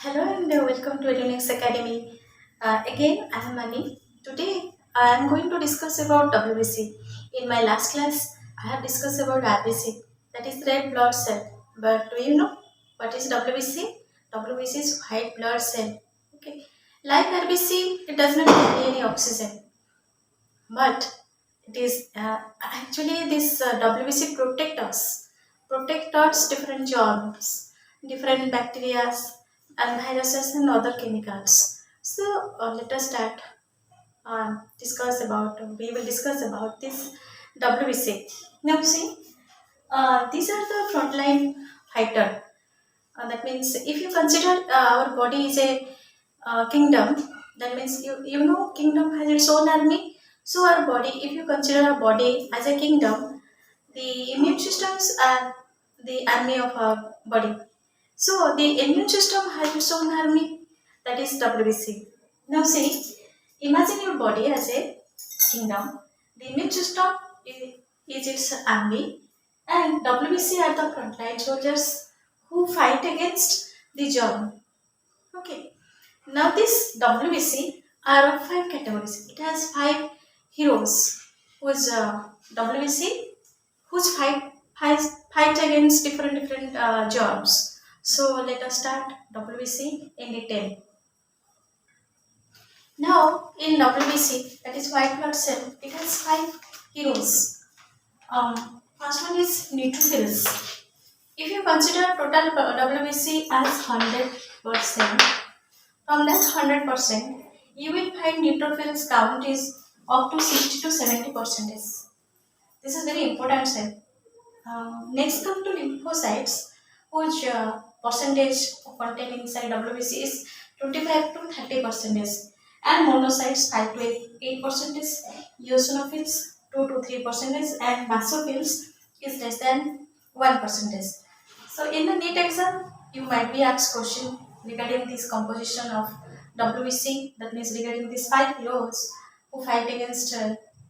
Hello and welcome to EduNext Academy. Again, I am Maani. Today, I am going to discuss about WBC. In my last class, I have discussed about RBC, that is red blood cell. But do you know what is WBC? WBC is white blood cell. Okay, like RBC, it does not carry any oxygen, but it is actually this WBC protect us different germs, different bacteria and viruses and other chemicals. So let us start. We will discuss about this WBC. Now see, these are the frontline fighter. That means if you consider our body is a kingdom, that means you know kingdom has its own army. So our body, if you consider our body as a kingdom, the immune systems are the army of our body. So the immune system has its own army, that is WBC. Now see, imagine your body as a kingdom. The immune system is its army, and WBC are the frontline soldiers who fight against the germ. Okay. Now this WBC are of five categories. It has five heroes whose WBC whose fight against different germs. So let us start WBC in detail. Now in WBC, that is white blood cell, it has five heroes. First one is neutrophils. If you consider total WBC as 100%, from that 100%, you will find neutrophils count is up to 60 to 70%. This is very important cell. Next come to lymphocytes, whose percentage contained inside WBC is 25 to 30%, and monocytes 5 to 8%, eosinophils 2 to 3%, and basophils is less than 1%. So in the NEET exam, you might be asked question regarding this composition of WBC, that means regarding these five heroes who fight against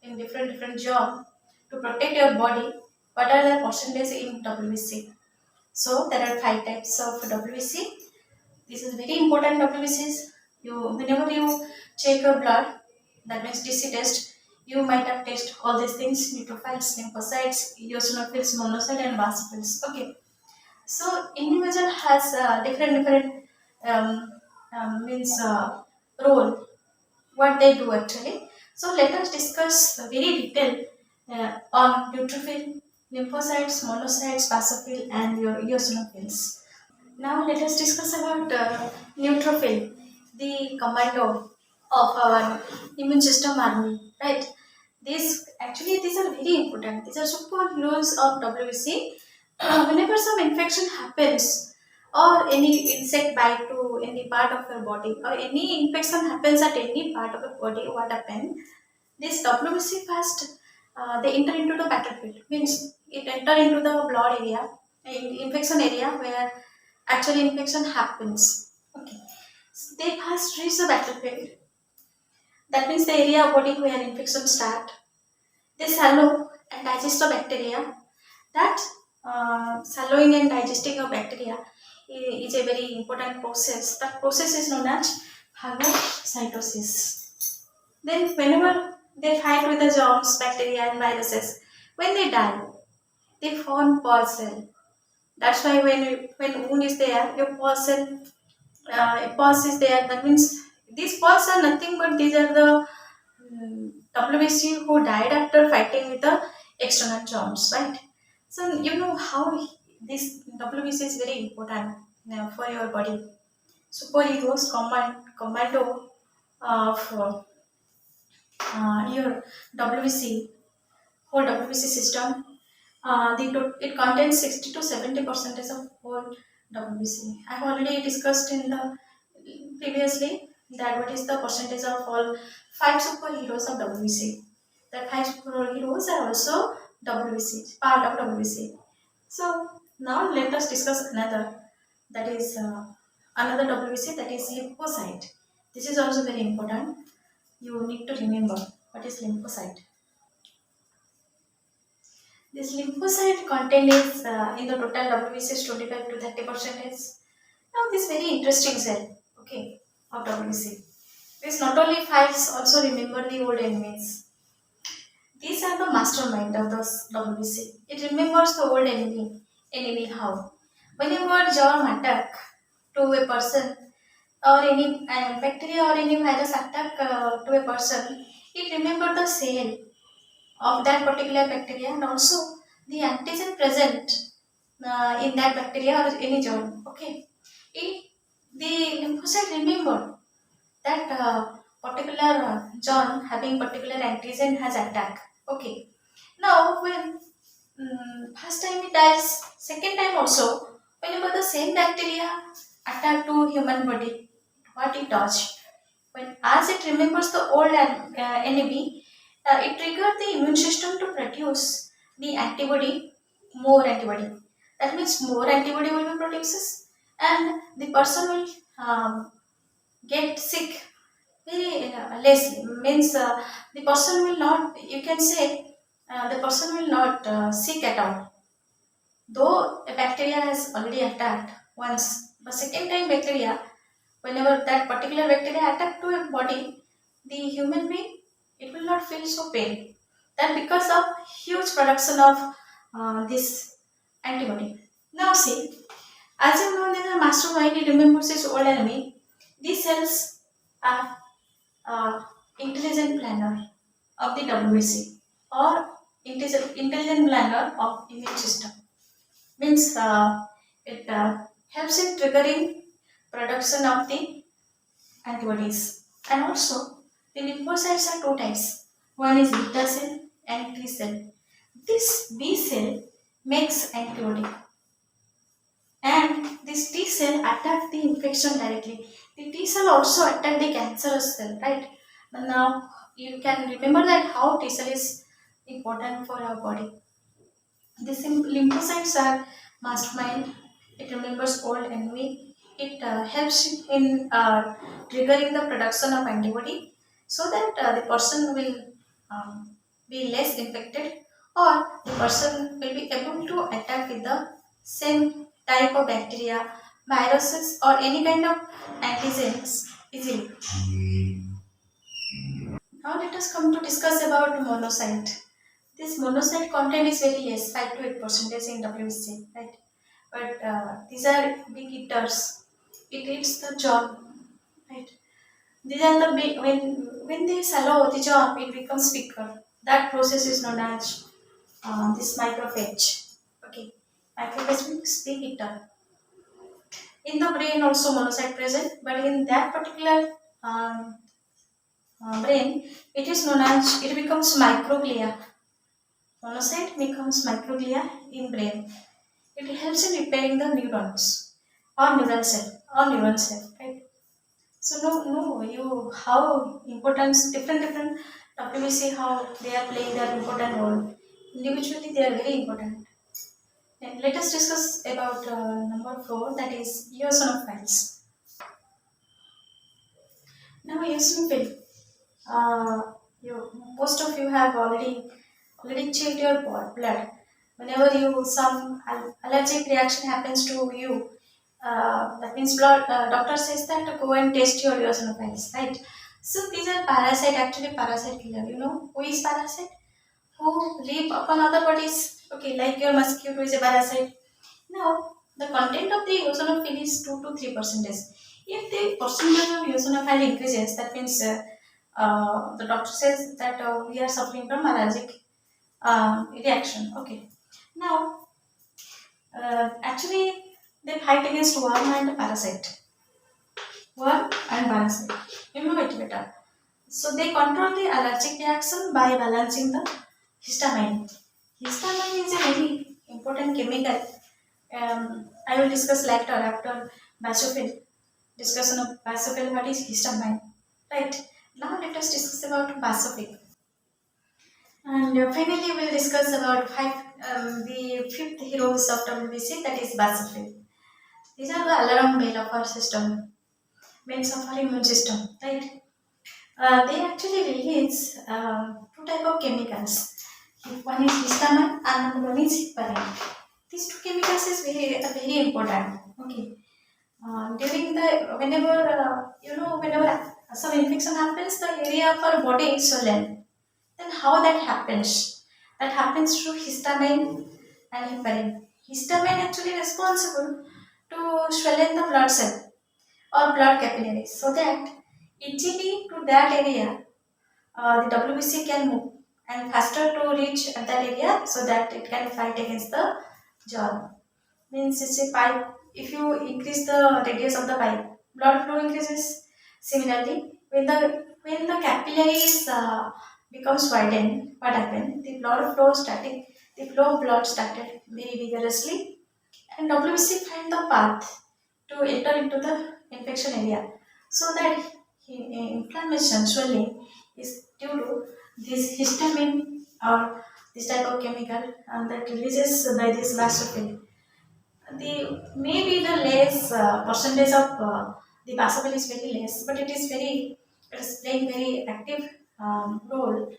in different job to protect your body. What are the percentage in WBC? So there are five types of WBC. This is very important WBCs. Whenever you check your blood, that means DC test, you might have tested all these things: neutrophils, lymphocytes, eosinophils, monocytes, and basophils. Okay. So individual has different um, means role, what they do actually. So let us discuss very detail on neutrophil, lymphocytes, monocytes, basophil, and your eosinophils. Now let us discuss about neutrophil, the commando of our immune system army, right? These are very important. These are superheroes of WBC. Whenever some infection happens, or any insect bite to any part of your body, or any infection happens at any part of your body, what happens? This WBC first they enter into the battlefield. Means it enter into the blood area, infection area where actually infection happens. Okay. So they first reach the battlefield. That means the area of body where infection start. They swallow and digest the bacteria. That swallowing and digesting of bacteria is a very important process. That process is known as phagocytosis. Then whenever they fight with the germs, bacteria and viruses, when they die, they form pulse cell. That's why when wound is there, your pulse cell pulse is there. That means these pulse are nothing but these are the WBC who died after fighting with the external germs, right? So you know how this WBC is very important for your body. Superheroes commando of your WBC, whole WBC system. It contains 60 to 70% of whole WBC. I have already discussed in the previously that what is the percentage of all five superheroes of WBC. The five superheroes are also WBC, part of WBC. So now let us discuss another WBC, that is lymphocyte. This is also very important. You need to remember what is lymphocyte. This lymphocyte content is in the total WBC is 25 to 30%. Now this very interesting cell, okay, of WBC. This not only files, also remember the old enemies. These are the mastermind of the WBC. It remembers the old enemy. Enemy how? Whenever germ attack to a person or any bacteria or any virus attack to a person, it remember the cell of that particular bacteria and also the antigen present in that bacteria or any germ. Okay, it, the lymphocyte remember that particular germ having particular antigen has attack. Okay, now when first time it dies, second time also, whenever the same bacteria attack to human body, what it does, when as it remembers the old enemy, it triggers the immune system to produce the antibody, more antibody. That means more antibody will be produced, and the person will get sick very less. Means the person will not. You can say the person will not sick at all. Though a bacteria has already attacked once, the second time bacteria, whenever that particular bacteria attack to a body, the human being, it will not feel so pain. That because of huge production of this antibody. Now see, as you know, that the mastermind it remembers its old enemy. These cells are intelligent planner of the WBC or intelligent planner of immune system. Means it helps in triggering production of the antibodies. And also, the lymphocytes are two types. One is beta cell and T cell. This B cell makes antibody, and this T cell attack the infection directly. The T cell also attack the cancerous cell, right? Now you can remember that how T cell is important for our body. The lymphocytes are mastermind. It remembers old enemy. It helps in triggering the production of antibody so that the person will be less infected or the person will be able to attack with the same type of bacteria, viruses or any kind of antigens easily. Now let us come to discuss about monocyte. This monocyte content is very less, 5 to 8 percentage in WBC, right? But these are big eaters. It eats the germ, right? These are the big when they swallow the germ, it becomes bigger. That process is known as this microphage. Okay, microphage means big eater. In the brain also monocyte present, but in that particular um, brain, it is known as it becomes microglia. Monocyte becomes microglia in brain. It helps in repairing the neurons or neural cell or neuron cell, right? So no, you how importance different WBC how they are playing their important role. Individually, they are very important. And let us discuss about number 4, that is eosinophils. Now eosinophil, you most of you have already checked your blood. Whenever you some allergic reaction happens to you, that means blood. Doctor says that to go and test your eosinophils, right? So these are parasite, actually parasite killer. You know who is parasite? Who live upon other bodies. Okay, like your mosquito is a parasite. Now the content of the eosinophil is 2 to 3 percentage. If the percentage of eosinophil increases, that means the doctor says that we are suffering from allergic reaction. Okay. Now, actually, they fight against worm and parasite. Worm and parasite. You know it better. So they control the allergic reaction by balancing the histamine. Histamine is a very important chemical. I will discuss later after basophil. Discussion of basophil. What is histamine? Right. Now let us discuss about basophil. And finally, we'll discuss about the fifth heroes of WBC, that is basophil. These are the alarm bell of our system, bells of our immune system, right? They actually release two type of chemicals. One is histamine and another one is heparin. These two chemicals is very important. Okay. During the whenever whenever some infection happens, the area of our body is swollen. Then how that happens? That happens through histamine and heparin. Histamine actually responsible to swellen the blood cell or blood capillaries, so that easily to that area the WBC can move and faster to reach that area, so that it can fight against the germ. Means it's a pipe. If you increase the radius of the pipe, blood flow increases. Similarly, when the capillaries becomes widened, what happened? The flow of blood started very vigorously, and WBC find the path to enter into the infection area, so that inflammation swelling is due to this histamine or this type of chemical that releases by this basophil. The maybe the less percentage of the basophil is very less, but it is playing very active role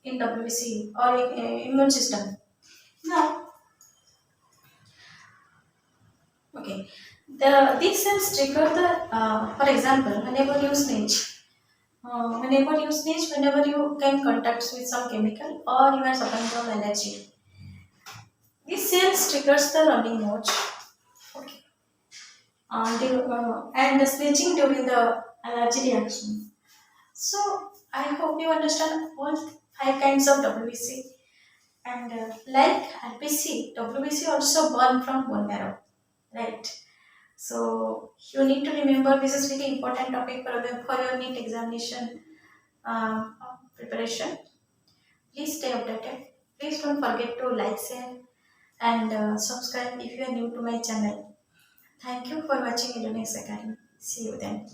in WBC or in immune system. Now, okay, these cells trigger the for example, whenever you can contact with some chemical or you are suffering from allergy, these cells triggers the running nose. Okay. And the sneezing during the allergy reaction. So I hope you understand all five kinds of WBC. And like RBC, WBC also born from bone marrow, right? So you need to remember this is very important topic for your NEET examination preparation. Please stay updated. Please don't forget to like, share, and subscribe if you are new to my channel. Thank you for watching EduNext Academy. See you then.